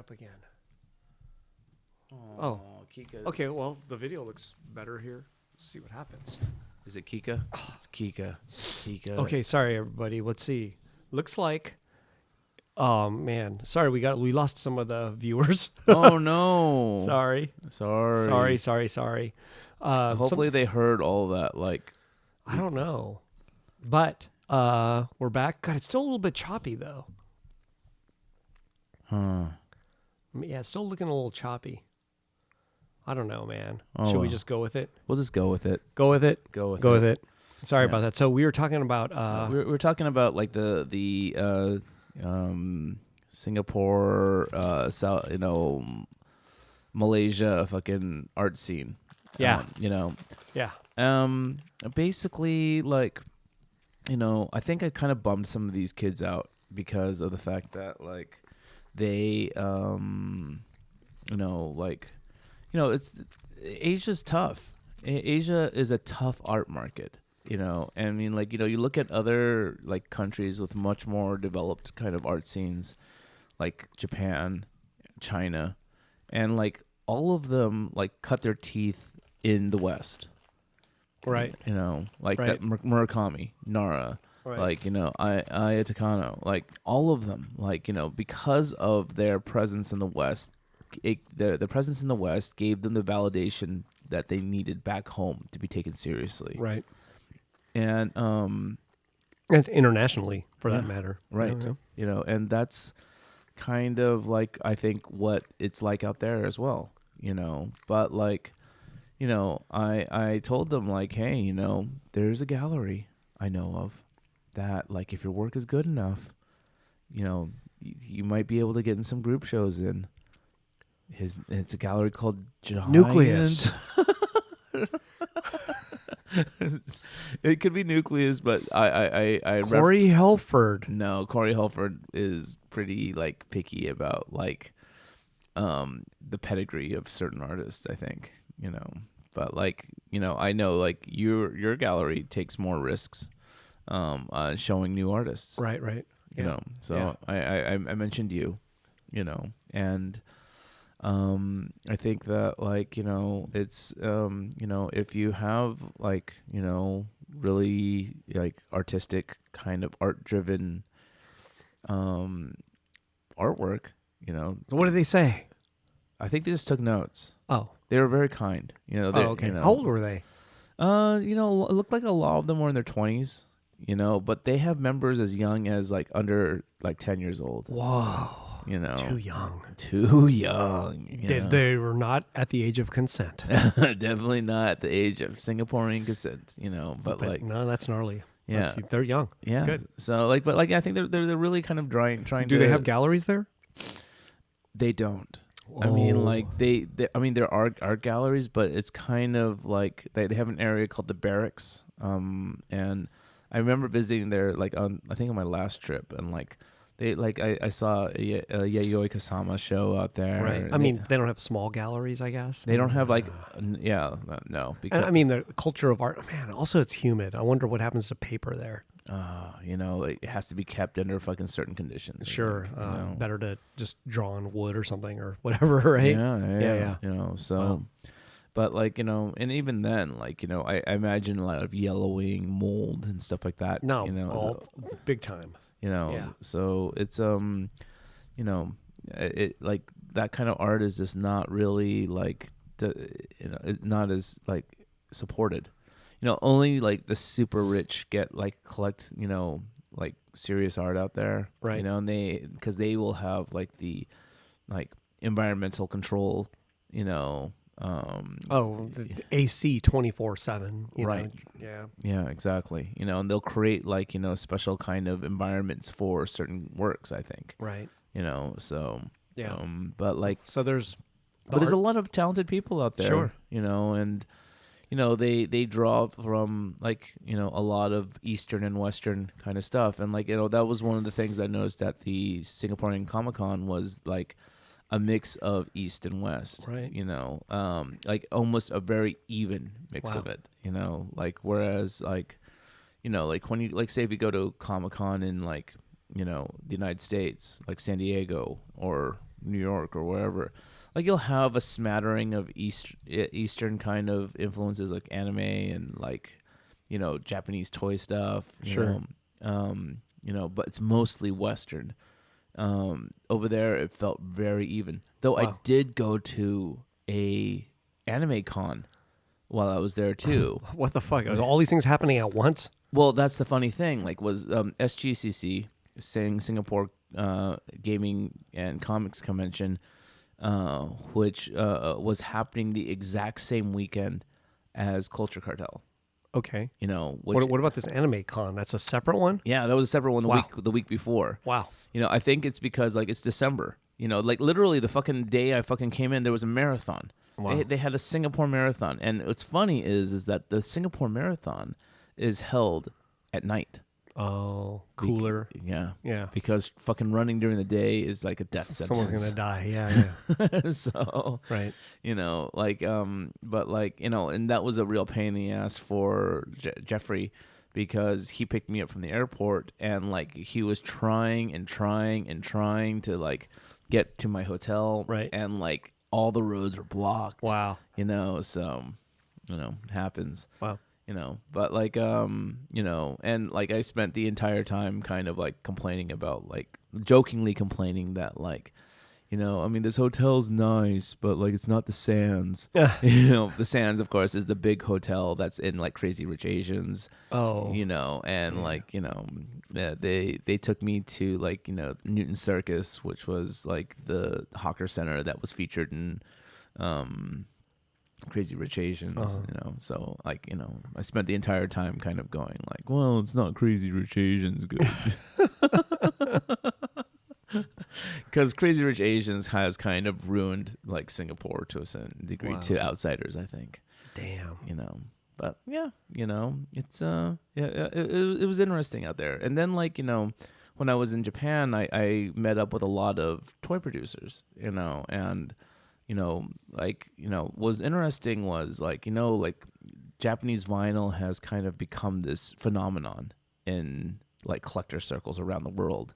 up again. Oh, Kika. Okay, well, the video looks better here. Let's see what happens. Is it Kika? It's Kika. Kika. Okay, sorry everybody. Let's see. Looks like oh man. Sorry, we lost some of the viewers. Oh no. Sorry. Sorry. Hopefully they heard all that. Like, I don't know. But we're back. God, it's still a little bit choppy though. huh? Yeah, it's still looking a little choppy. I don't know, man. Oh, Should we well. just go with it? We'll just go with it. Go with it. Go with Go it. with it. Sorry Yeah. about that. So we were talking about we're talking about like the Singapore, South, Malaysia fucking art scene. Yeah. Yeah. yeah. Basically, like, I think I kind of bummed some of these kids out because of the fact that like they it's Asia's tough. Asia is a tough art market, and I mean, like, you look at other like countries with much more developed kind of art scenes, like Japan, China, and like all of them like cut their teeth in the West. Right. Like Right. that Murakami, Nara, Right. like, Aya Takano, like all of them, like, because of their presence in the West, the presence in the West gave them the validation that they needed back home to be taken seriously. Right. And And internationally, for that matter. right. Yeah. And that's kind of like, I think, what it's like out there as well, but like, I told them like, hey, there's a gallery I know of that, like, if your work is good enough, you might be able to get in some group shows in. It's a gallery called Giant. Nucleus. It could be Nucleus, but I Corey Helford. no, Corey Holford is pretty like picky about like the pedigree of certain artists, I think, but like, I know like your gallery takes more risks showing new artists. Right. So Yeah. I mentioned you, and I think that like, it's if you have like, really like artistic kind of art driven artwork, So what did they say? I think they just took notes. Oh. They were very kind. They, Okay. How old were they? It looked like a lot of them were in their 20s, but they have members as young as like under like 10 years old. Whoa. Too young. Too young. They were not at the age of consent. Definitely not at the age of Singaporean consent, but like, no, that's gnarly. Yeah. They're young. yeah. Good. So like, but like, I think they're really kind of trying Do to. they have galleries there? They don't. I mean, Oh. like I mean, there are art galleries, but it's kind of like they have an area called the Barracks. And I remember visiting there, like on my last trip, and like they like I saw a Yayoi Kusama show out there. Right. and I mean, they don't have small galleries, I guess. they don't have like no, because And I mean, the culture of art. Man, also it's humid. I wonder what happens to paper there. it has to be kept under fucking certain conditions. I Sure. think, Better to just draw on wood or something or whatever, right? Yeah. Yeah. So, Wow. but like, and even then, like, I imagine a lot of yellowing, mold, and stuff like that. No, so, big time. Yeah. so it's it like that kind of art is just not really like not as like supported. Only like the super rich get like collect like serious art out there, Right. and because they will have like the like environmental control, The AC 24/7. Right. Yeah. yeah, exactly, and they'll create like special kind of environments for certain works, I think, Right. so Yeah. but like So there's. but there's a lot of talented people out there, Sure. and they draw from like a lot of Eastern and Western kind of stuff, and like that was one of the things I noticed at the Singaporean Comic-Con was like a mix of East and West, Right. like almost a very even mix Wow. of it, like whereas like like when you like say if you go to Comic-Con in like the United States, like San Diego or New York or wherever, like you'll have a smattering of Eastern kind of influences, like anime and like, you know, Japanese toy stuff. Sure. You know, but it's mostly Western. Over there, it felt very even. Though I Wow. did go to a anime con while I was there too. What the fuck? Are all these things happening at once? Well, that's the funny thing. Like, was SGCC, Singapore Gaming and Comics Convention, which was happening the exact same weekend as Culture Cartel. Okay. You know, which, What about this anime con? That's a separate one? yeah, that was a separate one Wow. the week before. Wow. You know, I think it's because like it's December. You know, like literally the fucking day I fucking came in, there was a marathon. Wow. They had a Singapore marathon, and what's funny is that the Singapore marathon is held at night. Oh, cooler. Yeah. Yeah. Because fucking running during the day is like a death Someone's sentence. gonna die. Yeah. So, Right. you know, like, but like, you know, and that was a real pain in the ass for Jeffrey, because he picked me up from the airport and like he was trying to like get to my hotel. Right. And like all the roads were blocked. Wow. You know, so, you know, happens. Wow. You know, but like, you know, and like I spent the entire time kind of like complaining about, like jokingly complaining that like, you know, I mean, this hotel's nice, but like it's not the Sands. You know, the Sands, of course, is the big hotel that's in like Crazy Rich Asians. Oh. You know, and like, you know, they took me to like, you know, Newton Circus, which was like the hawker center that was featured in Crazy Rich Asians, you know. So like, you know, I spent the entire time kind of going like, well, it's not Crazy Rich Asians good. Because Crazy Rich Asians has kind of ruined like Singapore to a certain degree Wow. to outsiders, I think. Damn. You know, but yeah, you know, it's it was interesting out there. And then like, you know, when I was in Japan, I met up with a lot of toy producers, you know, and you know, like, you know, what was interesting was like, you know, like Japanese vinyl has kind of become this phenomenon in like collector circles around the world.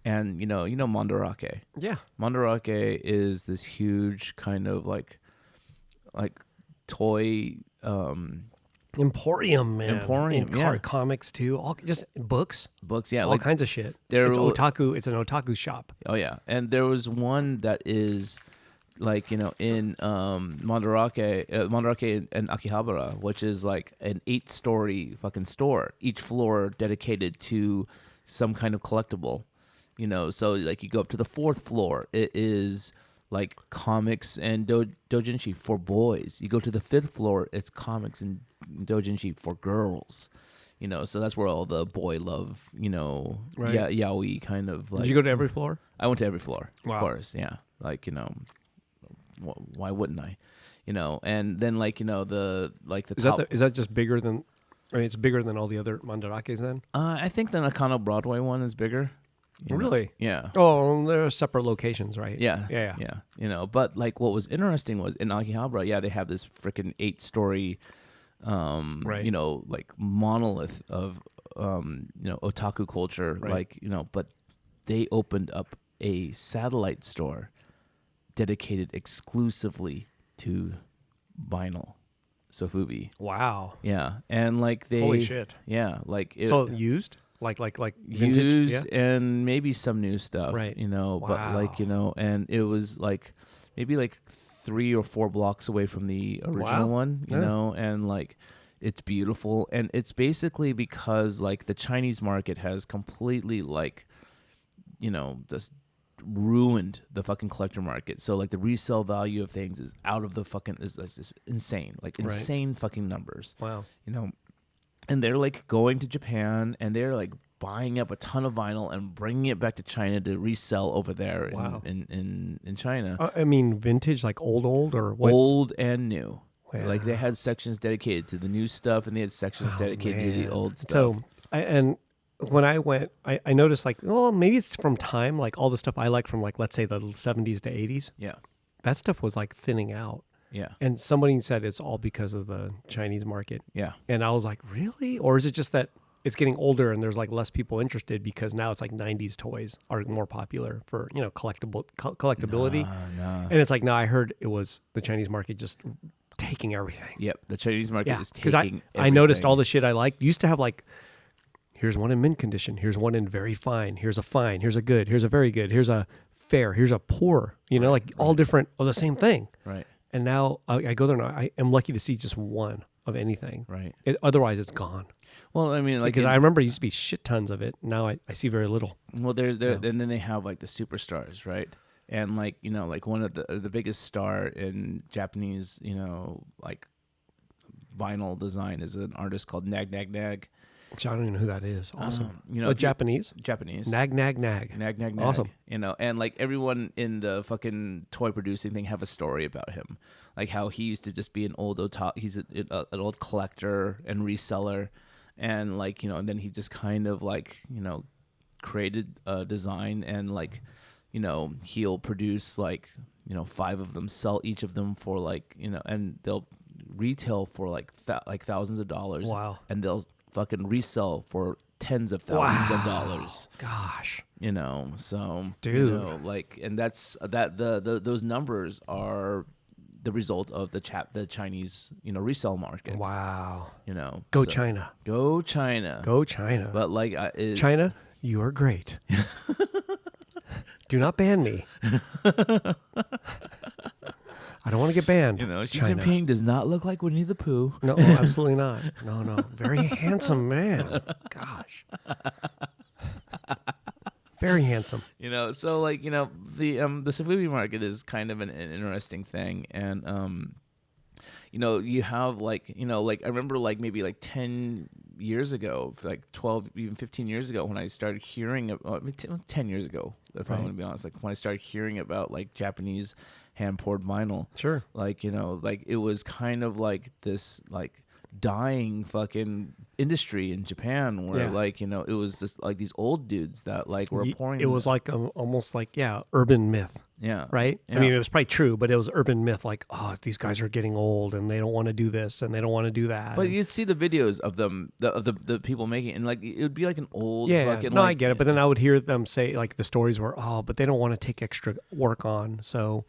And you know Mandarake. Yeah. Mandarake is this huge kind of like toy Emporium, man. Emporium, And yeah. comics too. All just books. books, yeah, All like kinds of shit. there It's will- otaku. It's an otaku shop. oh yeah. And there was one that is like, you know, in Mandarake and Akihabara, which is like an 8-story fucking store, each floor dedicated to some kind of collectible. You know, so like you go up to the 4th floor, it is like comics and doujinshi for boys. You go to the 5th floor, it's comics and doujinshi for girls. You know, so that's where all the boy love, you know, Right. yaoi kind of like. Did you go to every floor? I went to every floor, Wow. of course, yeah. Like, you know, why wouldn't I? You know, and then like, you know, the top. Is that just bigger than? I mean, it's bigger than all the other mandarakes then. I think the Nakano Broadway one is bigger. You know? Really? Yeah. Oh, there are separate locations, right? Yeah, Yeah. yeah. You know, but like what was interesting was in Akihabara, yeah, they have this freaking 8-story, Right. you know, like monolith of, you know, otaku culture, Right. like, you know, but they opened up a satellite store dedicated exclusively to vinyl, Sofubi. Wow. Yeah, and like they, Holy shit. yeah, like it, So used, like vintage. used Yeah. and maybe some new stuff, Right. you know, but like, you Wow. know, and it was like maybe like 3 or 4 blocks away from the original Wow. one, you Yeah. know, and like it's beautiful. And it's basically because like the Chinese market has completely like, you know, just ruined the fucking collector market. So like the resale value of things is out of the fucking is just insane, like Right. insane fucking numbers, Wow. you know. And they're like going to Japan and they're like buying up a ton of vinyl and bringing it back to China to resell over there Wow. in China. I mean, vintage, like old, or what? Old and new. Like they Wow. had sections dedicated to the new stuff and they had sections Oh, dedicated to the man. old stuff. So, and when I went, I noticed like, oh, maybe it's from time, like all the stuff I like from like, let's say the 70s to 80s, yeah. that stuff was like thinning out. Yeah. And somebody said it's all because of the Chinese market. Yeah. And I was like, really? Or is it just that it's getting older and there's like less people interested because now it's like 90s toys are more popular for, collectability. Nah. And it's like, no, I heard it was the Chinese market just taking everything. Yep, the Chinese market Yeah, is because taking. I noticed everything. all the shit I liked. Used to have like, here's one in mint condition. Here's one in very fine. Here's a fine. Here's a good. Here's a very good. Here's a fair. Here's a poor. All different of the same thing. Right, And now I go there now. I am lucky to see just one of anything. right. Otherwise, it's gone. Well, I mean, like Because I remember it used to be shit tons of it. Now I see very little. well, there's there, and then they have like the superstars, right? And like like one of the biggest star in Japanese, like vinyl design is an artist called Nag Nag Nag. Which I don't even know who that is. Awesome. if you- Japanese? Japanese. Nag, nag, nag. Nag Nag Nag. Awesome. And like everyone in the fucking toy producing thing have a story about him, like how he used to just be an old he's an old collector and reseller, and like and then he just kind of like created a design, and like he'll produce like 5 of them, sell each of them for like and they'll retail for like thousands of dollars. Wow. And they'll fucking resell for tens of thousands of dollars. Gosh. So Dude. like, and that's the those numbers are the result of the Chinese resale market. Wow. Go China. Go China. Go China. But like China, you are great. Do not ban me. I don't want to get banned. Xi China. Jinping does not look like Winnie the Pooh. No, absolutely not. No. Very handsome man. Gosh. Very handsome. So like the Safubi market is kind of an interesting thing, and you have like like I remember like maybe like 10 years ago, like 12 even 15 years ago, when I started hearing about 10 years ago, if I want to be honest, like when I started hearing about like Japanese hand poured vinyl. Sure. Like like it was kind of like this like dying fucking industry in Japan where like it was just like these old dudes that like were pouring. It was like almost like urban myth. Yeah. Right. Yeah. I mean, it was probably true, but it was urban myth. Like, oh, these guys are getting old and they don't want to do this and they don't want to do that. But you see the videos of them, the people making it, and like it would be like an old fucking. No, like, I get it. But then I would hear them say like the stories were, but they don't want to take extra work on. So,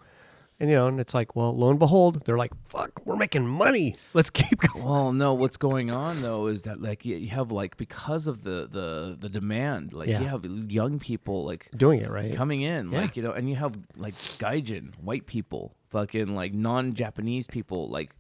and it's like, well, lo and behold, they're like, fuck, we're making money. Let's keep going. Well, no, what's going on though is that like you have like, because of the demand, like Yeah. you have young people like Doing it right. coming in, Yeah. like and you have like gaijin, white people, fucking like non-Japanese people, like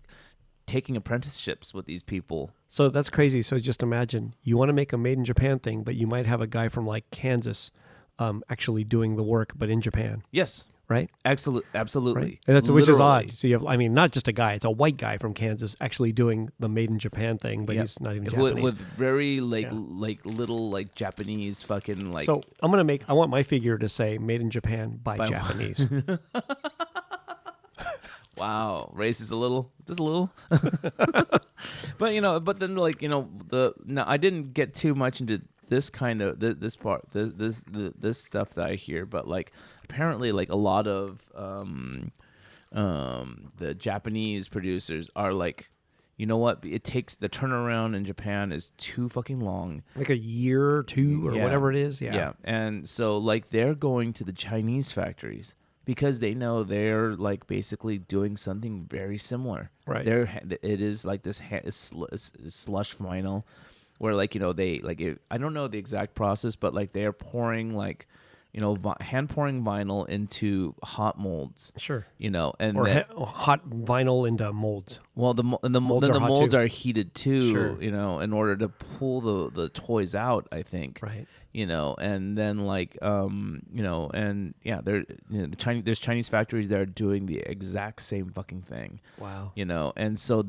taking apprenticeships with these people. So that's crazy. So just imagine you want to make a made in Japan thing, but you might have a guy from like Kansas actually doing the work, but in Japan, Yes, right? absolutely. Right. And that's which is Literally. odd. So you have, I mean, not just a guy; it's a white guy from Kansas actually doing the made in Japan thing, but Yep. he's not even with, Japanese. with very like Yeah. like little like Japanese fucking like. So I want my figure to say "Made in Japan" by Japanese. Wow, racist just a little. But then like I didn't get too much into this kind of this part, this stuff that I hear, but like apparently like a lot of the Japanese producers are like, you know what, it takes, the turnaround in Japan is too fucking long. Like a year or two or Yeah. whatever it is. Yeah. And so like they're going to the Chinese factories because they know they're like basically doing something very similar. Right. It is like this slush vinyl where like they like I don't know the exact process, but like they are pouring like hand pouring vinyl into hot molds. Sure. And Or then, hot vinyl into molds. well, the Molds then are the hot molds too. are heated too, Sure. in order to pull the toys out, I think. Right. And then like and yeah, there's Chinese factories that are doing the exact same fucking thing. Wow. And so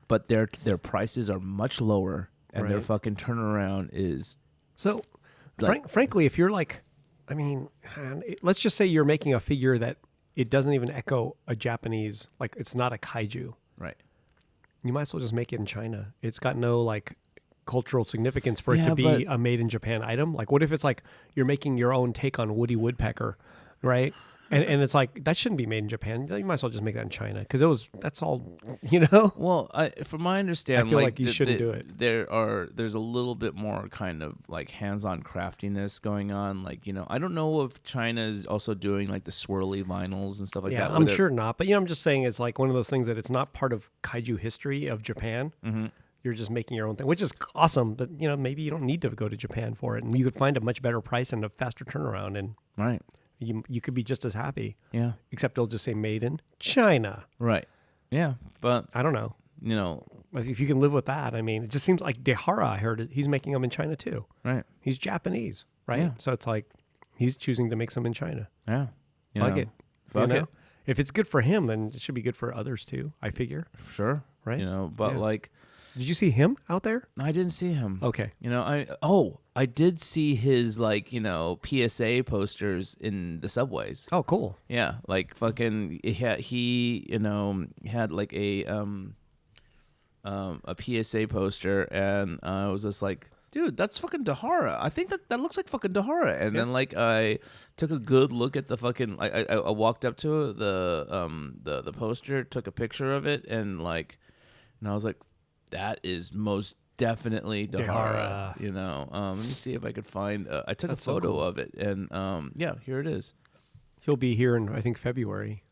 but their prices are much lower, and their Right. fucking turnaround is So, Like- frankly, if you're like, I mean, let's just say you're making a figure that it doesn't even echo a Japanese, like it's not a kaiju. right. You might as well just make it in China. It's got no like cultural significance for it Yeah, to be but- a made in Japan item. Like, what if it's like you're making your own take on Woody Woodpecker, right? And it's like that shouldn't be made in Japan. You might as well just make that in China because that's all, Well, from my understanding, I feel like you shouldn't do it. There's a little bit more kind of like hands-on craftiness going on. Like, I don't know if China is also doing like the swirly vinyls and stuff like Yeah, that. I'm sure not. But I'm just saying it's like one of those things that it's not part of kaiju history of Japan. Mm-hmm. You're just making your own thing, which is awesome. That maybe you don't need to go to Japan for it, and you could find a much better price and a faster turnaround, and Right. you could be just as happy. Yeah. Except it'll just say made in China. Right. Yeah. But I don't know. If you can live with that, I mean, it just seems like Dehara. I heard he's making them in China too. Right. He's Japanese, right? Yeah. So it's like he's choosing to make some in China. Yeah. Fuck it. Fuck it. If it's good for him, then it should be good for others too. I figure. Sure. Right. But Yeah. like, did you see him out there? I didn't see him. Okay. I did see his like, PSA posters in the subways. Oh, cool. Yeah, like fucking he had like a PSA poster, and I was just like, dude, that's fucking Dahara. I think that looks like fucking Dahara. And then like I took a good look at the fucking I walked up to the poster, took a picture of it, and I was like, that is most definitely Dahara. Let me see if I could find. I took That's a so photo cool. of it, and here it is. He'll be here in I think February.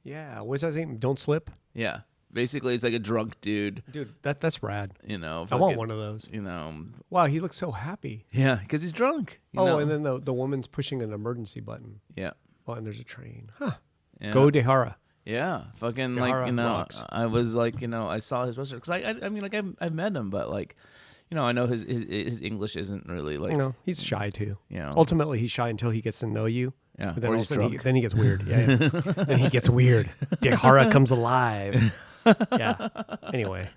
Yeah. What's that name? Don't slip. Yeah, basically it's like a drunk dude. Dude, that's rad. I want fucking, one of those. You know, Wow, he looks so happy. yeah, because he's drunk. And then the woman's pushing an emergency button. Yeah. Oh, and there's a train. Huh. Yeah. Go Dehara. Yeah, fucking Dahara rocks. I was like, I saw his poster because I mean, like I've met him, but like, I know his English isn't really like, He's shy too. you know, Ultimately, he's shy until he gets to know you. yeah, But then or all he's of a sudden drunk. then he gets weird. Yeah. Then he gets weird. Dehara comes alive. Yeah. Anyway.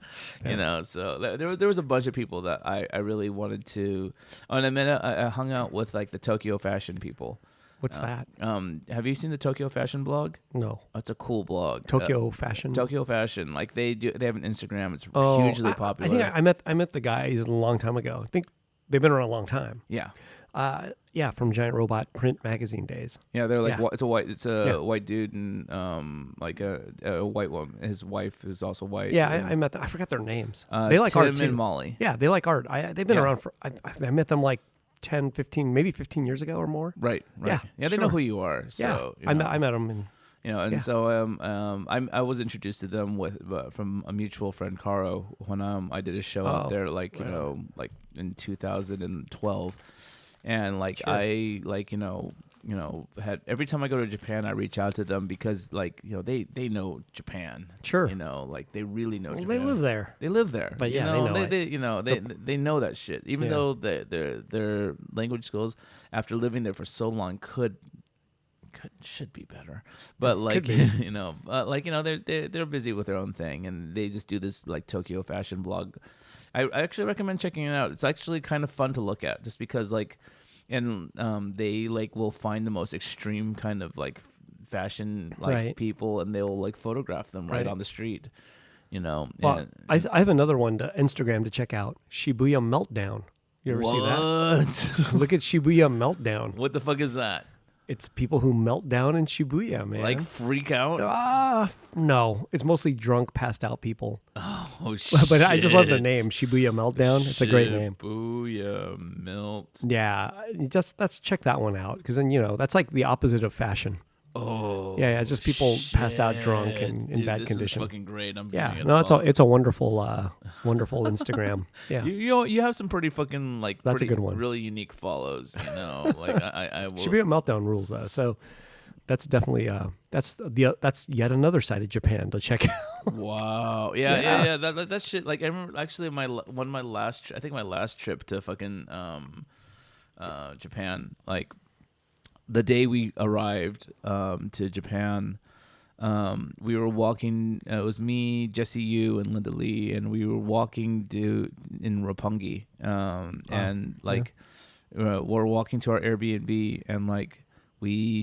Yeah. So there was a bunch of people that I really wanted to. Oh, and I hung out with like the Tokyo fashion people. What's that? Have you seen the Tokyo fashion blog? No. Oh, it's a cool blog. Tokyo fashion. Tokyo fashion, like they have an Instagram. It's Oh, hugely popular. I think I met the guys a long time ago. I think they've been around a long time. Yeah. Yeah, from Giant Robot print magazine days. Yeah, they're like Yeah. it's a white dude and like a white woman. His wife is also white. Yeah, and, I met them. I forgot their names. They like Tim art too. and Molly. Yeah, they like art. They've been Yeah. around for. I met them like 10, 15, maybe 15 years ago or more. Right. Yeah, They sure. know who you are. So Yeah, I met them. And and yeah. so I was introduced to them from a mutual friend, Caro, when I did a show out Oh, there, like right. like in 2012, and like Sure. I had every time I go to Japan, I reach out to them because they know Japan. Sure. Like they really know. well, Japan. they live there. They live there, But yeah, they know it. they know that shit. Even Yeah. though their language skills after living there for so long should be better, but like Could be. they're busy with their own thing, and they just do this like Tokyo fashion blog. I actually recommend checking it out. It's actually kind of fun to look at, just because they like will find the most extreme kind of like fashion Right. people, and they'll like photograph them right Right. on the street. Well, and- I have another one to Instagram to check out. Shibuya Meltdown. You ever see that? What? Look at Shibuya Meltdown. What the fuck is that? It's people who melt down in Shibuya, man. Like freak out? No, it's mostly drunk, passed out people. Oh shit! But I just love the name Shibuya Meltdown. It's a great name. Shibuya Melt. Yeah, let's check that one out because then that's like the opposite of fashion. Oh. Yeah, it's just people passed out drunk and in Dude, bad this condition. Is fucking great. I'm Yeah, giving it no, follow. it's a wonderful, wonderful Instagram. Yeah, You have some pretty fucking like That's a pretty, good one. really unique follows. Like I will. Shibuya Meltdown rules though. So that's definitely that's yet another side of Japan to check out. Wow. Yeah. That shit. Like I remember actually my last trip to fucking Japan, like the day we arrived to Japan, we were walking. It was me, Jesse Yu, and Linda Lee, and we were walking in Roppongi, and like we're walking to our Airbnb, and like I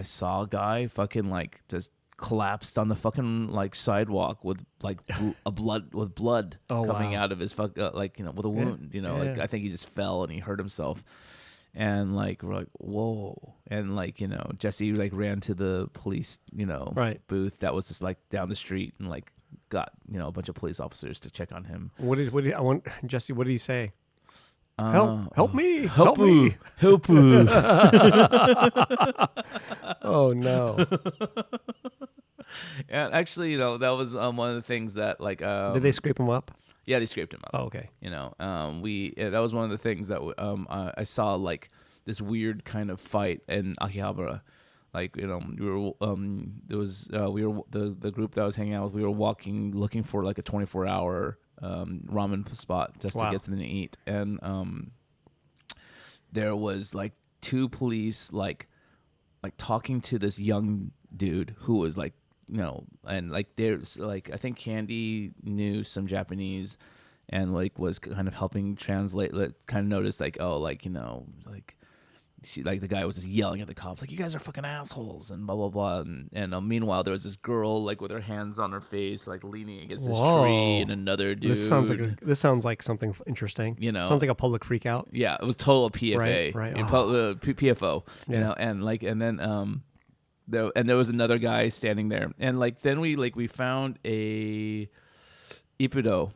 saw a guy fucking like just collapsed on the fucking like sidewalk with like blood Oh, coming wow. out of his with a wound. Yeah. Like I think he just fell and he hurt himself. And like we're like, whoa. And like, Jesse like ran to the police, Right. booth that was just like down the street, and like got, a bunch of police officers to check on him. What did I want Jesse, what did he say? Help me. Help me. me. Help me. Oh no. And actually, that was one of the things that like Did they scrape him up? yeah, they scraped him up. Oh, okay. That was one of the things that I saw, like this weird kind of fight in Akihabara. Like, we were the group that I was hanging out with, we were walking looking for like a 24-hour ramen spot just to Wow. get something to eat. And there was like two police like talking to this young dude who was like, and like there's like, I think Candy knew some Japanese and like was kind of helping translate, like, kind of noticed like, oh, like, like she, like the guy was just yelling at the cops like, you guys are fucking assholes and blah blah blah. And meanwhile there was this girl like with her hands on her face like leaning against this Whoa. tree, and another dude. This sounds like something interesting. Sounds like a public freak out. Yeah, it was total PFA, Right. PFO. Yeah. And then there was another guy standing there, and like then we found a Ippudo.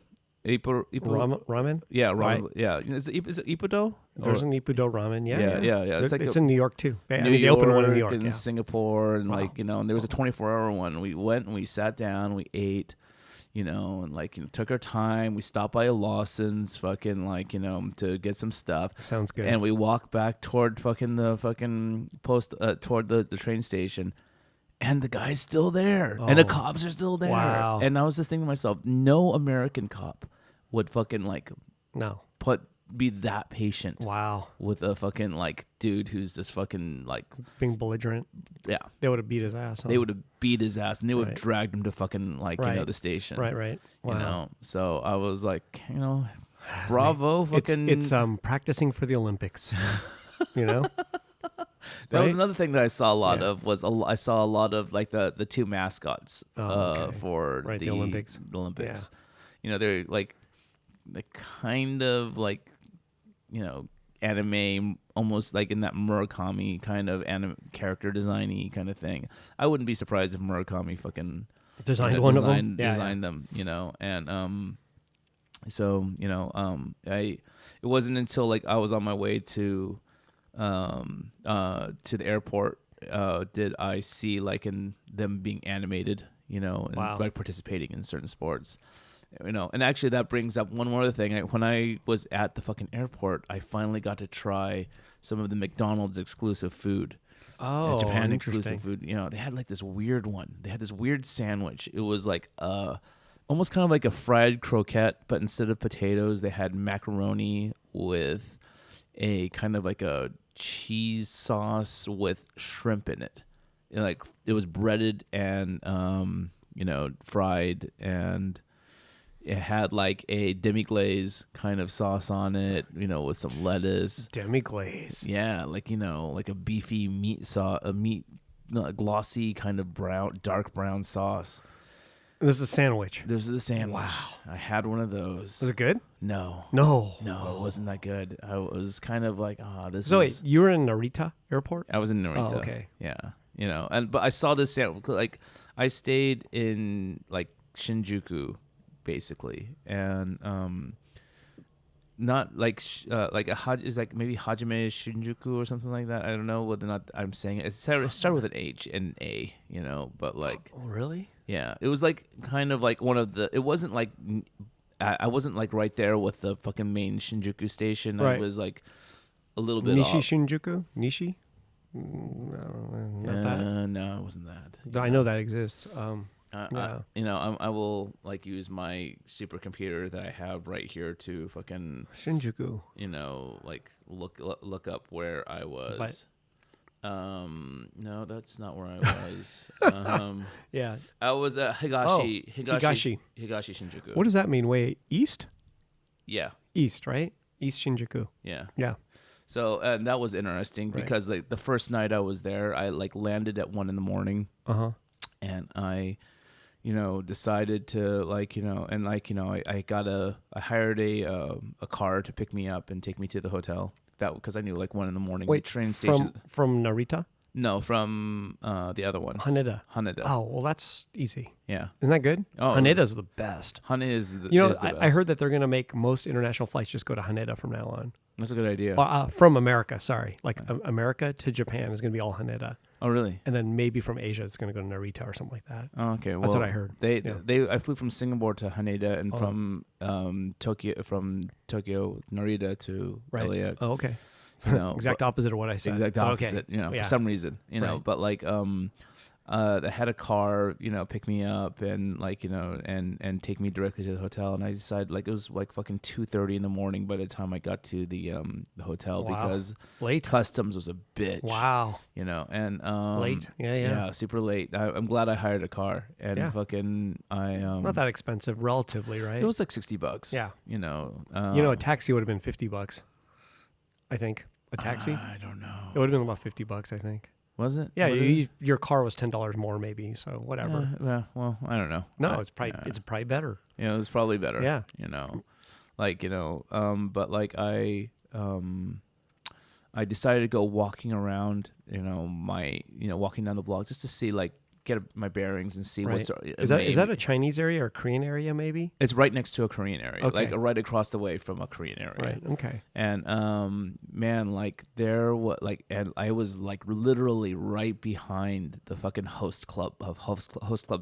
Ramen? Yeah, ramen. Right. Yeah, is it Ippudo? There's an Ippudo ramen. Yeah. Yeah. It's in New York too. They opened one in New York. and Yeah. Singapore, and Wow. like, and there was a 24-hour one. We went and we sat down, we ate, and like, took our time. We stopped by a Lawson's, fucking like, to get some stuff. Sounds good. And we walked back toward the post, toward the train station, and the guy's still there, and the Oh. cops are still there. Wow. And I was just thinking to myself, no American cop would fucking like No. be that patient Wow. with a fucking like dude who's just fucking like, Being belligerent. yeah. They would have beat his ass. Huh? They would have beat his ass, and they would have Right. dragged him to fucking like, Right. the station. Right. Wow. So I was like, bravo, fucking. It's practicing for the Olympics. That was right? another thing that I saw a lot Yeah. of. I saw a lot of like the two mascots Okay. for Right, the Olympics. The Olympics. They're like kind of like, anime, almost like in that Murakami kind of anime character designy kind of thing. I wouldn't be surprised if Murakami fucking Designed one of them. designed them, and so it wasn't until like I was on my way to the airport did I see like in them being animated, and Wow. like participating in certain sports. And actually that brings up one more other thing. When I was at the fucking airport, I finally got to try some of the McDonald's exclusive food. Oh, Japan interesting. exclusive food. They had like this weird one. They had this weird sandwich. It was like almost kind of like a fried croquette, but instead of potatoes, they had macaroni with a kind of like a cheese sauce with shrimp in it. Like it was breaded and fried, and it had like a demi-glaze kind of sauce on it, with some lettuce. Demi-glaze. Yeah, like like a beefy meat sauce, glossy kind of dark brown sauce. This is a sandwich. This is the sandwich. Wow. I had one of those. Was it good? No, No. it wasn't that good. I was kind of like, this So is. wait, you were in Narita Airport? I was in Narita. Oh, okay. Yeah, but I saw this sandwich. Like I stayed in like Shinjuku, basically, and not like like is like maybe Hajime Shinjuku or something like that. I don't know whether or not I'm saying it. It started with an H and A, but like, Oh, really? yeah, it was like kind of like one of the. It wasn't like I wasn't like right there with the fucking main Shinjuku station. I Right. was like a little bit Nishi off. Shinjuku? Nishi? No, not that. No, it wasn't that. I know that exists. Yeah. I will like use my supercomputer that I have right here to fucking, Shinjuku. like look up where I was. No, that's not where I was. Yeah. I was at Higashi Shinjuku. What does that mean? Wait, east? Yeah, East, right? East Shinjuku. yeah. Yeah. So and that was interesting Right. because like the first night I was there, I like landed at 1 a.m. Uh-huh. and I, decided to like, I hired a car to pick me up and take me to the hotel. that because I knew like 1 a.m. the Wait, train station. from Narita, No, from the other one, Haneda. Haneda. Oh, well, that's easy. Yeah, Isn't that good? Oh. Haneda's the best. Haneda is the, You know, is the I best. heard that they're going to make most international flights just go to Haneda from now on. That's a good idea. From America, sorry. Like America to Japan is going to be all Haneda. Oh, really? And then maybe from Asia, it's going to go to Narita or something like that. Oh, okay. Well, That's what I heard. I flew from Singapore to Haneda and Oh. from Tokyo Narita to Right. LAX. Oh, okay. You know, Exact opposite of what I said. exact But opposite. Okay. You know, Yeah. for some reason, you know, Right. but like they had a car, you know, pick me up and like, you know, and take me directly to the hotel. And I decided like it was like fucking 2:30 in the morning by the time I got to the hotel Wow. because Late. customs was a bitch. Wow. You know, and Late. Yeah. super late. I'm glad I hired a car and Yeah. fucking I Not that expensive, relatively, right? it was like $60. Yeah. You know. a taxi would have been $50, I think. A taxi? I don't know. It would have been about $50, I think. Was it? Yeah, Was it? your car was $10 more, maybe. So whatever. Yeah, well, I don't know. No, it's probably better. You know, it was probably better. Yeah. You know, like, you know, but like I decided to go walking around, you know, walking down the block just to see, like, get my bearings and see Right. what's. Is that a Chinese area or Korean area? Maybe. It's right next to a Korean area, Okay. like right across the way from a Korean area. Right. Okay. And man, like and I was like literally right behind the fucking host club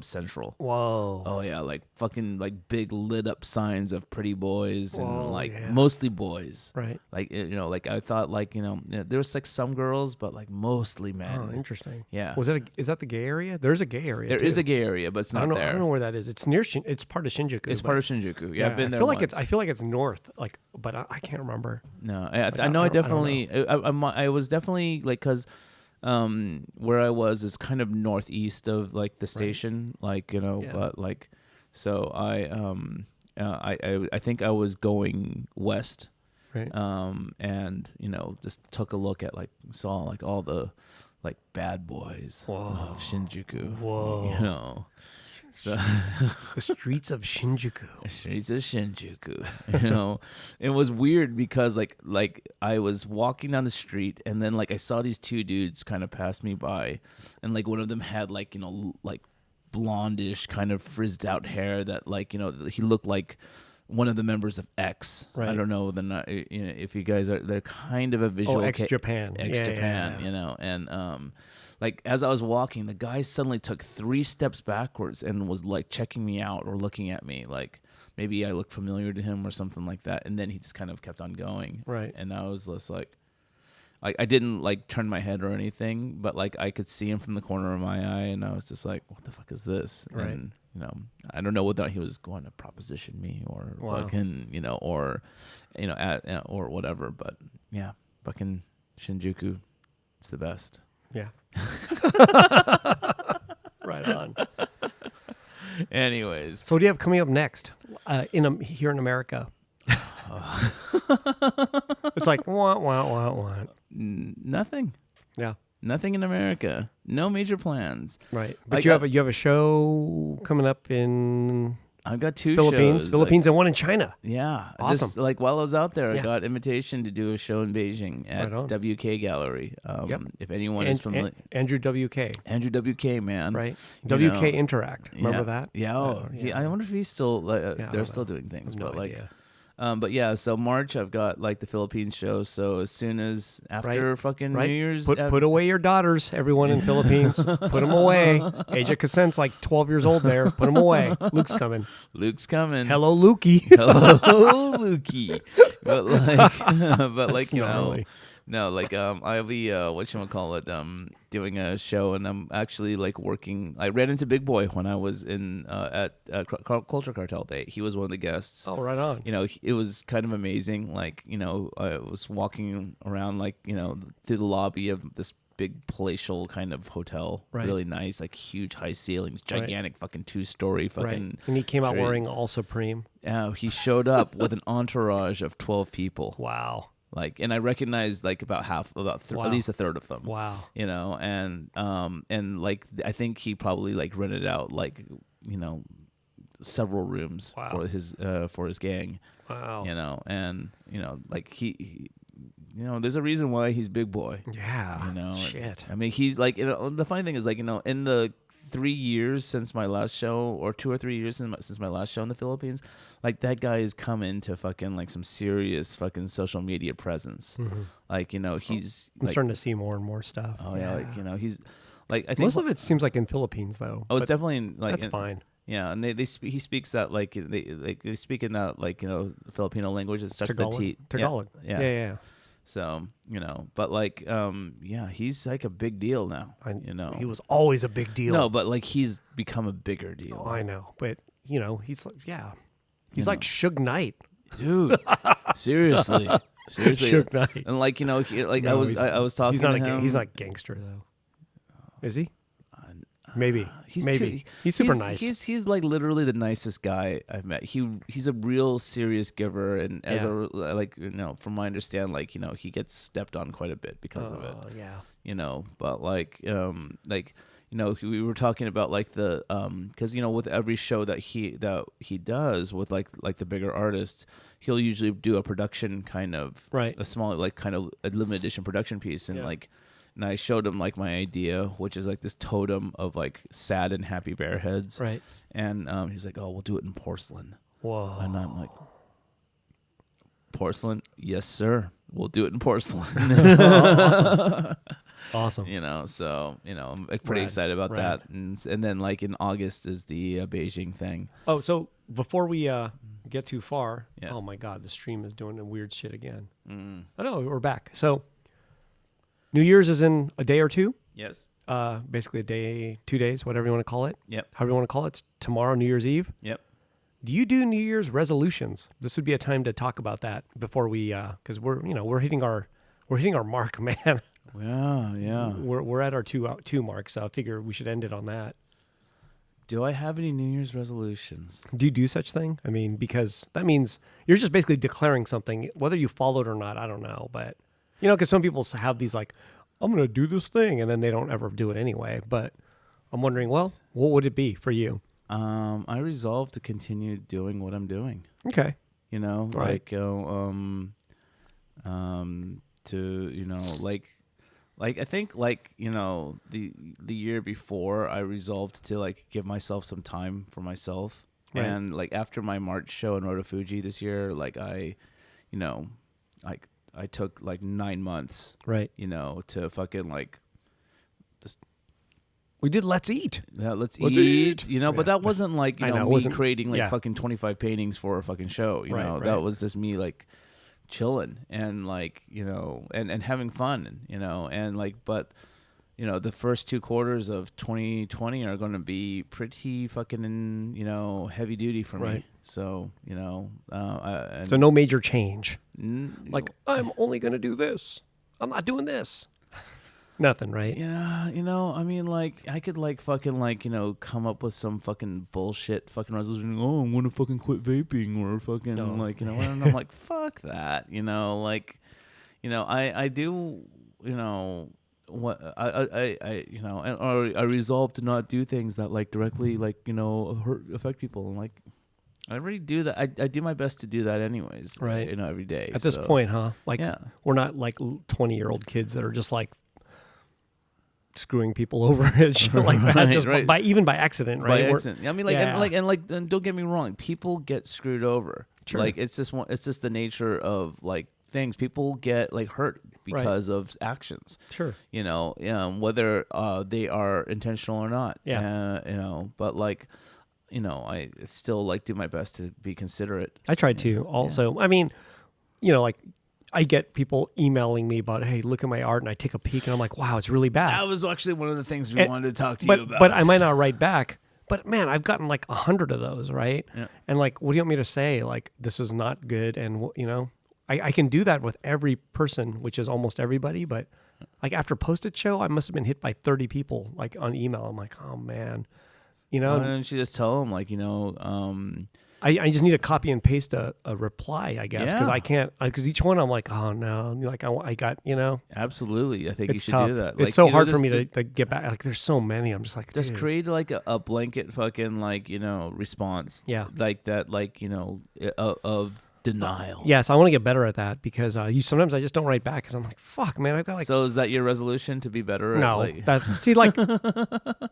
Central. Whoa. Oh yeah, like fucking like big lit up signs of pretty boys and Whoa, like yeah. mostly boys. Right. Like you know, like I thought like you know there was like some girls, but like mostly men. Oh, interesting. Yeah. Is that the gay area? There's a gay area. There is too. a gay area, but it's I not don't know. there. I don't know where that is. It's near. It's part of Shinjuku. It's part of Shinjuku. Yeah, I've been there. I feel like it's north. Like, but I can't remember. No, I I don't- know. I I don't- I don't definitely. I was definitely like because where I was is kind of northeast of like the station, like you know, Yeah. but like so I think I was going west, Right. and you know just took a look at like saw like all the like bad boys Whoa. of Shinjuku. Whoa. You know. So The streets of Shinjuku. streets of Shinjuku, you know, it was weird because like I was walking down the street and then like I saw these two dudes kind of pass me by, and like one of them had like you know like blondish kind of frizzed out hair that like you know he looked like one of the members of X. Right. I don't know you know if you guys are they're kind of a visual Ex Japan. Japan, you know, and like as I was walking, the guy suddenly took 3 steps backwards and was like checking me out or looking at me, like maybe I looked familiar to him or something like that, and then he just kind of kept on going. Right. And I was just like I didn't like turn my head or anything, but like I could see him from the corner of my eye, and I was just like, what the fuck is this? Right. And you know, I don't know whether he was going to proposition me or Wow. fucking, you know, or you know, or whatever. But yeah, fucking Shinjuku, it's the best. Yeah. Right on. Anyways, So what do you have coming up next? Here in America. It's like wah wah wah wah. nothing. Yeah. Nothing in America. No major plans. Right. But Like, you have a show coming up in I've got 2 Philippines, shows. and one in China. Yeah. Awesome. Just, like while I was out there, Yeah. I got invitation to do a show in Beijing at Right on. WK Gallery. Yep. If anyone is familiar. Andrew WK, Andrew WK, man. right? You WK know, Interact. Remember yeah. that? Yeah. Oh, yeah. I wonder if he's still, Yeah, I they're don't still know. doing things. I have no but like, idea. but yeah, so March I've got like the Philippines show. So as soon as after fucking Right. New Year's, Put away your daughters, everyone in Philippines. Put them away. Asia Kassen's like 12 years old there. Put them away. Luke's coming. Luke's coming. Hello, Lukey. Hello, Lukey. But like, That's you know, gnarly. no, like I'll be doing a show, and I'm actually like working. I ran into Big Boy when I was in at Culture Cartel Day. He was one of the guests. Oh, right on. You know, it was kind of amazing. Like, you know, I was walking around like, you know, through the lobby of this big palatial kind of hotel. Right. Really nice, like huge high ceilings, Right. gigantic fucking 2-story fucking. Right. And he came out straight- wearing All Supreme. He showed up with an entourage of 12 people. Wow. Like, and I recognized like about Wow. at least a third of them. Wow. You know, and like I think he probably like rented out like, you know, several rooms Wow. for his gang. Wow. You know, and you know, like he there's a reason why he's big boy. Yeah. Shit. I mean, he's like, the funny thing is, like, in the 3 years since my last show, or 2 or 3 years since my last show in the Philippines, like, that guy has come into fucking like some serious fucking social media presence. Like, he's I'm like, starting to see more and more stuff. oh yeah, like, he's like, I think Most of it seems like in Philippines though. Oh, it's but definitely like that's fine. Yeah, and he speaks that like they speak in that like Filipino language. It starts with the T. Tagalog. Yeah. So but like yeah, he's like a big deal now. He was always a big deal. No, but like he's become a bigger deal. Oh, I know, but he's like he's like Suge Knight, dude. Seriously. Suge Knight. And like No, I was talking to him. He's not gangster though. Is he? Maybe. He's super nice. He's like literally the nicest guy I've met. He's a real serious giver, and as from my understand, like he gets stepped on quite a bit because of it. Yeah. But like we were talking about like the because with every show that he does with like the bigger artists, he'll usually do a production kind of a small like kind of a limited edition production piece, and and I showed him like my idea, which is like this totem of like sad and happy bear heads. Right. And he's like, "Oh, we'll do it in porcelain." Whoa. And I'm like, "Porcelain? Yes, sir. We'll do it in porcelain." Awesome. So I'm pretty excited about that. And then like in August is the Beijing thing. Oh, so before we get too far, oh my God, the stream is doing a weird shit again. Oh no, we're back. So New Year's is in a day or two. Yes. Basically a day, 2 days, whatever you want to call it. Yep. However you want to call it. It's tomorrow, New Year's Eve. Yep. Do you do New Year's resolutions? This would be a time to talk about that before we, because we're hitting our mark, man. Yeah. We're at our two mark, so I figure we should end it on that. Do I have any New Year's resolutions? Do you do such thing? I mean, because that means you're just basically declaring something, whether you follow it or not. I don't know, but. Because some people have these like, I'm going to do this thing, and then they don't ever do it anyway. But I'm wondering, well, what would it be for you? I resolve to continue doing what I'm doing. Okay. Like, like I think like, the year before I resolved to like give myself some time for myself. Right. And like after my March show in Roto Fuji this year, like I took like 9 months, right? To fucking like, just we did Let's Eat. Yeah, let's eat. But that wasn't like me creating like fucking 25 paintings for a fucking show. Right. That was just me like chilling and like and having fun. And like but. The first 2 quarters of 2020 are going to be pretty fucking, heavy duty for me. So, so no major change. Like, I'm only going to do this. I'm not doing this. Nothing, right? Yeah, I mean, like, I could, like, fucking, like, come up with some fucking bullshit fucking resolution. Oh, I'm going to fucking quit vaping or fucking, like, and I'm like, fuck that, like, I do, what I resolve to not do things that like directly like affect people, and like I already do that. I do my best to do that anyways, right? Every day. At this point, huh? Like we're not like 20-year-old kids that are just like screwing people over and shit like that, just by accident, right? By accident. I mean, like, and don't get me wrong, people get screwed over. Sure. Like it's just the nature of like things. People get like hurt because of actions. Sure. Whether they are intentional or not. Yeah. But like, I still like do my best to be considerate. I tried to also. I mean, like I get people emailing me about, hey, look at my art, and I take a peek and I'm like, wow, it's really bad. That was actually one of the things we wanted to talk to you about. But I might not write back. But man, I've gotten like 100 of those, right? Yeah. And like, what do you want me to say? Like, this is not good, and I can do that with every person, which is almost everybody, but like after Post-it Show, I must have been hit by 30 people like on email. I'm like, oh man, Why don't you just tell them like, I just need to copy and paste a reply, I guess, because I can't, because each one I'm like, oh no, like I got, Absolutely. I think you should tough. do that. It's like, so hard for me to get back. Like there's so many. I'm just like, just create like a blanket fucking like, response. Yeah. Like that, like, of Denial. Yes, I want to get better at that because sometimes I just don't write back because I'm like, fuck, man, I've got like. So is that your resolution to be better? No, At, like...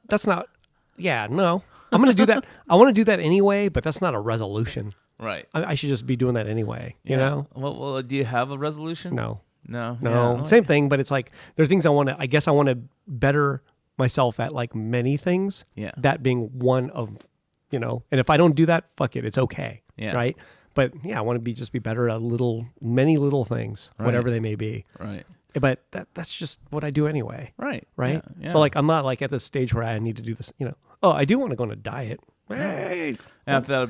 that's not. Yeah, no, I'm gonna do that. I want to do that anyway, but that's not a resolution. Right. I should just be doing that anyway. You know? Well, do you have a resolution? No. No. No. Same thing, but it's like there's things I want to. I guess I want to better myself at like many things. Yeah. That being one of, and if I don't do that, fuck it, it's okay. Yeah. Right. But yeah, I want to just be better at many little things, whatever they may be. Right. But that's just what I do anyway. Right. Right. Yeah. So like I'm not like at this stage where I need to do this. Oh, I do want to go on a diet. Hey. I've thought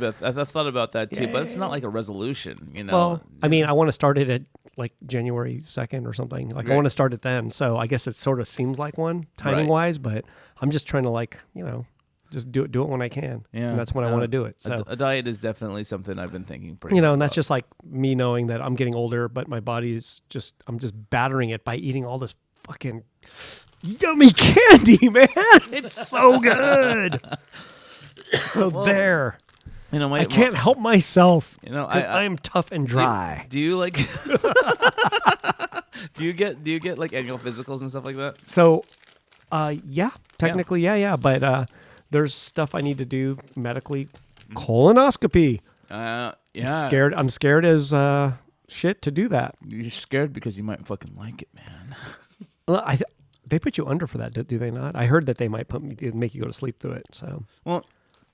about that too, but it's not like a resolution, Well, I mean, I want to start it at like January 2nd or something. Like I want to start it then. So I guess it sort of seems like one timing wise, but I'm just trying to just do it when I can. Yeah. And that's when I want to do it. So a diet is definitely something I've been thinking pretty and that's just like me knowing that I'm getting older, but my body is I'm just battering it by eating all this fucking yummy candy, man. It's so good. So there. I can't help myself. I'm tough and dry. Do you like? do you get like annual physicals and stuff like that? So, yeah, technically, yeah. But there's stuff I need to do medically. Colonoscopy. Yeah. I'm scared as shit to do that. You're scared because you might fucking like it, man. Well, they put you under for that, do they not? I heard that they might make you go to sleep through it.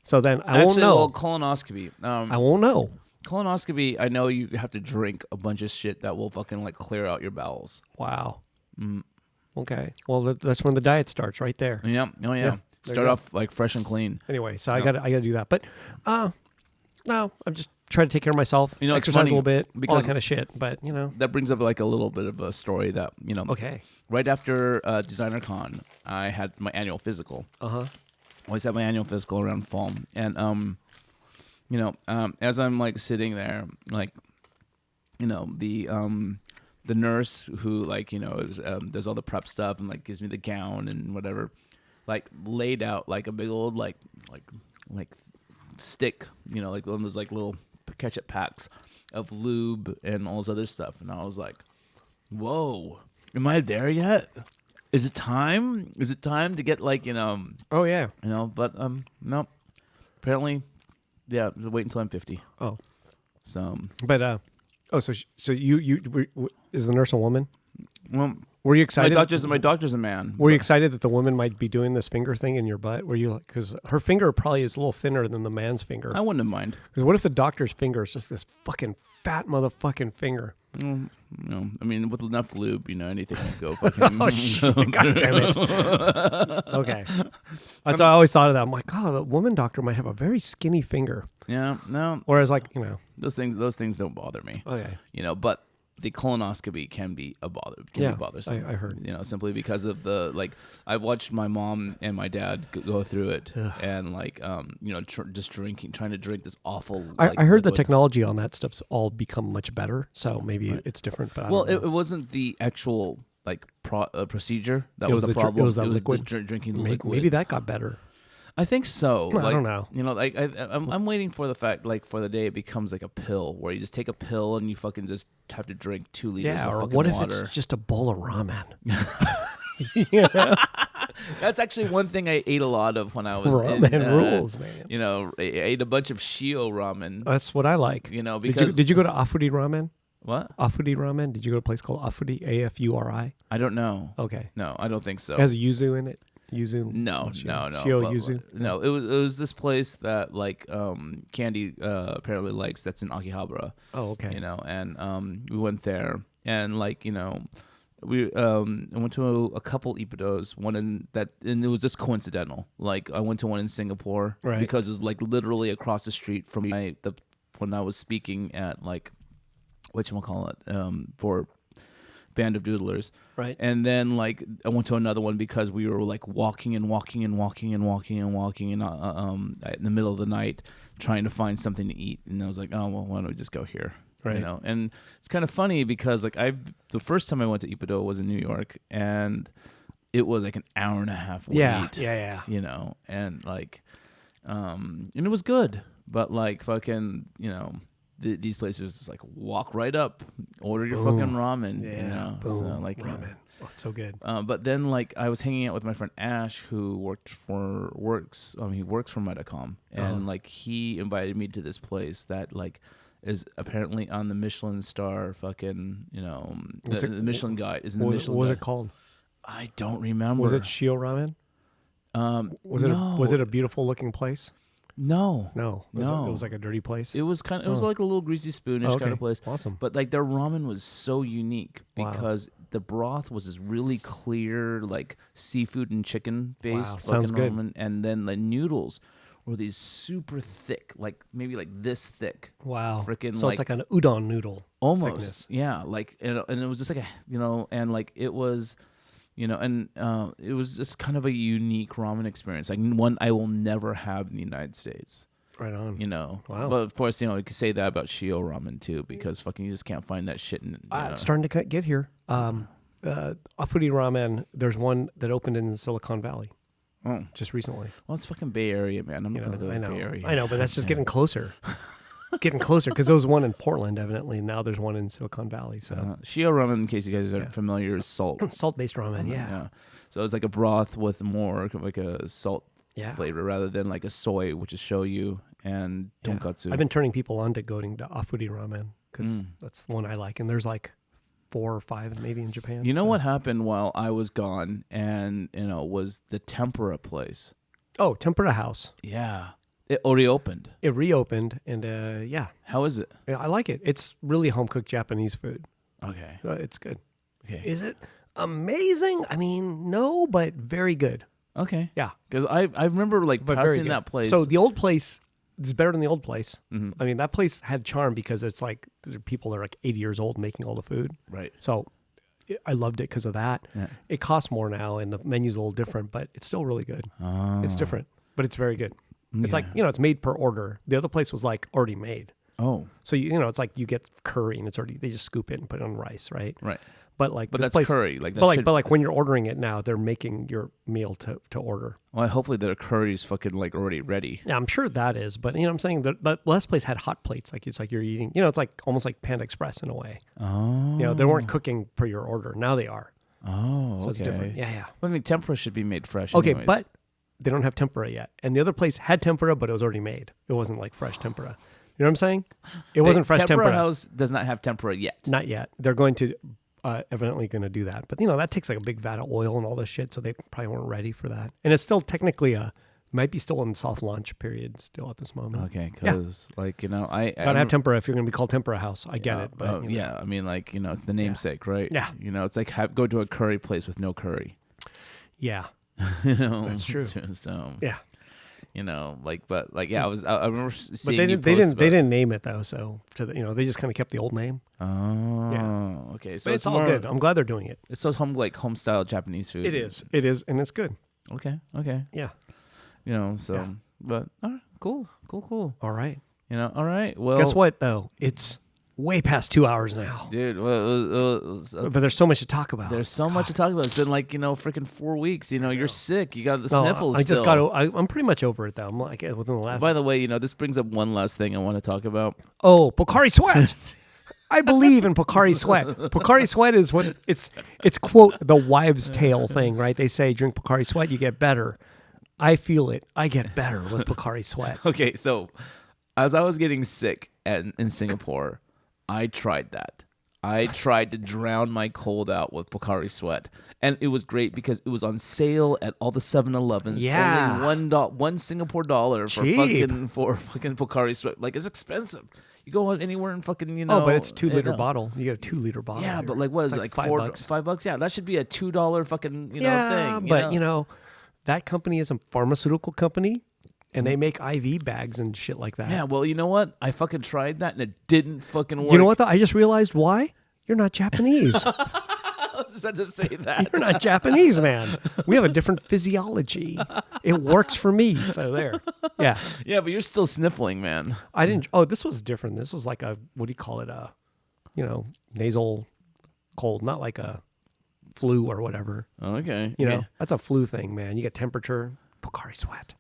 So then I won't know. Well, colonoscopy. I won't know. Colonoscopy, I know you have to drink a bunch of shit that will fucking like clear out your bowels. Wow. Okay. Well, that's when the diet starts, right there. Yeah. Oh yeah. Start off like fresh and clean. Anyway, so I gotta do that. But no, I'm just trying to take care of myself. Exercise a little bit, all that kind of shit. But that brings up like a little bit of a story that Okay. Right after Designer Con, I had my annual physical. Always have my annual physical around fall, and as I'm like sitting there, like the nurse who does all the prep stuff and like gives me the gown and whatever, like laid out like a big old like stick, like one of those like little ketchup packs of lube and all this other stuff, and I was like, whoa, am I there yet? Is it time? Is it time to get like Oh yeah. But no. Apparently, yeah. Wait until I'm 50. Oh. So. But so you is the nurse a woman? Well, were you excited? My doctor's a man. Were you excited that the woman might be doing this finger thing in your butt? Were you like, because her finger probably is a little thinner than the man's finger. I wouldn't have mind. Because what if the doctor's finger is just this fucking fat motherfucking finger? No, I mean with enough lube, anything can go fucking. Oh shit! God damn it. Okay, that's why I always thought of that. I'm like, oh, the woman doctor might have a very skinny finger. Yeah, no. Whereas, like, those things don't bother me. Okay. But the colonoscopy can be a bother. Be bothersome. I heard. Simply because of the I've watched my mom and my dad go through it, and just trying to drink this awful. I heard the technology on that stuff's all become much better, so maybe it's different. But it wasn't the actual procedure that was the problem. It was that liquid. Drinking the liquid. Maybe that got better. I think so. I don't know. I'm waiting for the fact, for the day it becomes like a pill where you just take a pill and you fucking just have to drink 2 liters of fucking what water. if it's just a bowl of ramen? That's actually one thing I ate a lot of when I was ramen rules, man. I ate a bunch of Shio ramen. That's what I like. Because did you go to Afuri Ramen? What? Afuri Ramen? Did you go to a place called Afuri? AFURI? I don't know. Okay. No, I don't think so. It has yuzu in it. Yuzu? No. Shio yuzu? No, it was this place that Candy apparently likes that's in Akihabara. Oh, okay. And we went there and we I went to a couple Ippudos, and it was just coincidental. I went to one in Singapore because it was literally across the street from when I was speaking at whatchamacallit, for Band of Doodlers. Right. And then I went to another one because we were walking in the middle of the night trying to find something to eat, and I was like, oh well, why don't we just go here? Right. And it's kind of funny because the first time I went to Ippudo was in New York, and it was an hour and a half wait. Yeah. And and it was good, but these places just like walk right up, order your Boom. fucking ramen. Yeah, You know, boom, so like ramen. Oh, it's so good. but then like I was hanging out with my friend Ash, who works for Medicom, and like he invited me to this place that like is apparently on the Michelin star fucking the Michelin guide is in the Michelin. What was guide. it called? I don't remember. Was it Shio Ramen? Was no. it a beautiful looking place? No. No. It was like a dirty place. It was kind of. It was like a little greasy spoonish kind of place. Awesome. But like their ramen was so unique because the broth was this really clear, like seafood and chicken based Wow, fucking sounds good. ramen, and then the noodles were these super thick, like maybe like this thick. Wow. Freaking So it's like an udon noodle. Almost. Thickness. Yeah. Like and it was just like and like it was. And it was just kind of a unique ramen experience, like one I will never have in the United States. Right on. Wow. But of course, you could say that about Shio ramen too, because fucking you just can't find that shit in. It's starting to get here. Afuri Ramen, there's one that opened in Silicon Valley just recently. Well, it's fucking Bay Area, man. I'm not gonna go to the Bay Area. I know, but that's just getting closer. It's getting closer because there was one in Portland, evidently. And now there's one in Silicon Valley. So Shio ramen, in case you guys aren't familiar, is salt. Salt-based ramen, yeah. So it's like a broth with more like a salt flavor rather than like a soy, which is shoyu and tonkatsu. I've been turning people on to going to Afuri Ramen because that's the one I like. And there's like 4 or 5 maybe in Japan. You know what happened while I was gone and, was the tempura place. Oh, Tempura House. Yeah. It reopened. It reopened, and How is it? I like it. It's really home-cooked Japanese food. Okay. It's good. Okay. Is it amazing? I mean, no, but very good. Okay. Yeah. Because I remember like passing that place. So the old place is better than the old place. Mm-hmm. I mean, that place had charm because it's like there are people that are like 80 years old making all the food. Right. So I loved it because of that. Yeah. It costs more now, and the menu's a little different, but it's still really good. Oh. It's different, but it's very good. It's like, it's made per order. The other place was like already made. Oh. So, it's like you get curry and it's already, they just scoop it and put it on rice, right? Right. But like, But this that's place, curry. Like that but like when you're ordering it now, they're making your meal to order. Well, hopefully their curry's fucking like already ready. Yeah, I'm sure that is. But I'm saying the last place had hot plates. Like it's like you're eating, it's like almost like Panda Express in a way. Oh. They weren't cooking per your order. Now they are. Oh, So it's different. Yeah. Well, I mean, tempura should be made fresh. Okay, anyways. but they don't have tempura yet. And the other place had tempura, but it was already made. It wasn't like fresh tempura. You know what I'm saying? It wasn't fresh tempura. House does not have tempura yet. Not yet. They're going to, evidently going to do that. But, that takes like a big vat of oil and all this shit. So they probably weren't ready for that. And it's still technically might be still in soft launch period still at this moment. Okay, because I Gotta have tempura if you're going to be called Tempura House. I get it. But, I mean, like, it's the namesake, right? Yeah. It's like go to a curry place with no curry. Yeah. That's true. So, yeah. But I remember seeing. But they didn't name it though. So they just kind of kept the old name. Oh. Yeah. Okay. So but it's all good. I'm glad they're doing it. It's so home style Japanese food. It is, and it's good. Okay. Yeah. But all right, cool. All right. All right. Well, Guess what though? It's way past 2 hours now. Dude, But there's so much to talk about. There's so much to talk about. It's been like, freaking 4 weeks. You're sick. You got the sniffles. I just I'm pretty much over it though. I'm like within the last. By the way, this brings up one last thing I want to talk about. Oh, Pocari Sweat. I believe in Pocari Sweat. Pocari Sweat is what it's quote the wives' tale thing, right? They say drink Pocari Sweat, you get better. I feel it. I get better with Pocari Sweat. Okay, so as I was getting sick in Singapore, I tried that. I tried to drown my cold out with Pocari Sweat. And it was great because it was on sale at all the 7-Elevens. Yeah. Only $1 Singapore dollar for fucking Pocari Sweat. Like, it's expensive. You go anywhere and fucking, Oh, but it's 2-liter bottle. You get a 2-liter bottle. Yeah, here. but like, what is it? Like $5? $5? Yeah, that should be a $2 fucking, thing. But, that company is a pharmaceutical company. And they make IV bags and shit like that. Yeah, well, you know what? I fucking tried that and it didn't fucking work. You know what, though? I just realized why. You're not Japanese. I was about to say that. You're not Japanese, man. We have a different physiology. It works for me. So there. Yeah. Yeah, but you're still sniffling, man. I didn't. Oh, this was different. This was like a, what do you call it? Nasal cold, not like a flu or whatever. Okay. That's a flu thing, man. You get temperature, Pocari Sweat.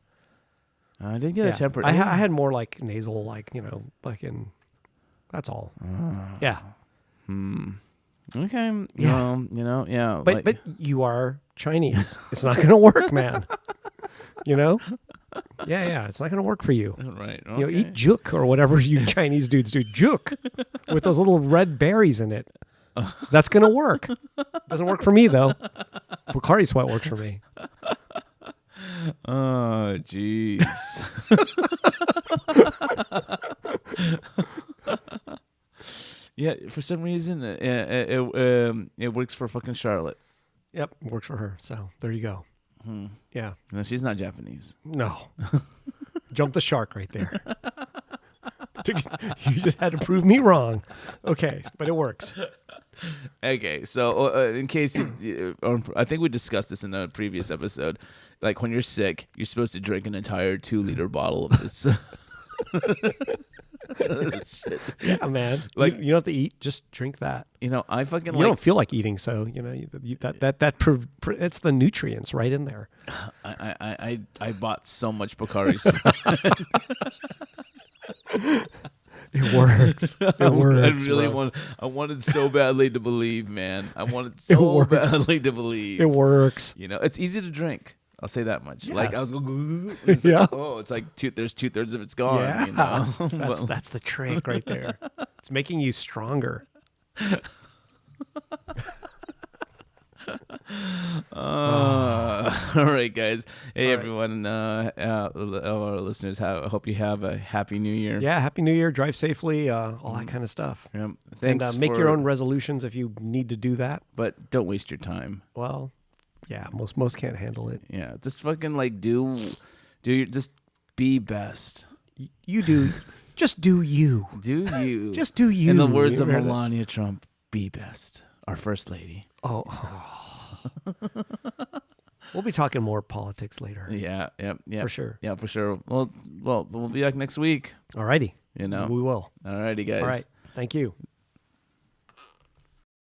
I did get a temperature. I had more like nasal, like, fucking That's all. Yeah. Okay. Yeah. Yeah. But you are Chinese. It's not going to work, man. Yeah. It's not going to work for you. Right. Okay. Eat juk or whatever you Chinese dudes do. Juk with those little red berries in it. That's going to work. Doesn't work for me, though. Bacardi sweat works for me. Oh, jeez. Yeah, for some reason, it works for fucking Charlotte. Yep, works for her. So there you go. Yeah. No, she's not Japanese. No. Jump the shark right there. You just had to prove me wrong. Okay, but it works. Okay, so in case I think we discussed this in a previous episode. Like when you're sick, you're supposed to drink an entire 2-liter bottle of this. Shit. Yeah, man. Like you don't have to eat. Just drink that. I fucking You don't feel like eating, so it's the nutrients right in there. I bought so much Bacardi. It works. It works. I wanted so badly to believe, man. I wanted so badly to believe. It works. It's easy to drink. I'll say that much. Yeah. Like I was going, yeah. It's like there's 2/3 of it's gone. Yeah. That's the trick right there. It's making you stronger. All right, guys. Hey, All right. everyone. Our listeners, I hope you have a happy New Year. Yeah, happy New Year. Drive safely. All that kind of stuff. Yep. Thanks. And make your own resolutions if you need to do that. But don't waste your time. Well, yeah, most can't handle it. Yeah, just fucking like just be best. You do. Just do you. Do you? Just do you. In the words of You heard it? Melania Trump, be best. Our first lady. Oh. We'll be talking more politics later. Yeah. For sure. Yeah, for sure. Well, we'll be back next week. All righty. We We will. All righty, guys. All right. Thank you.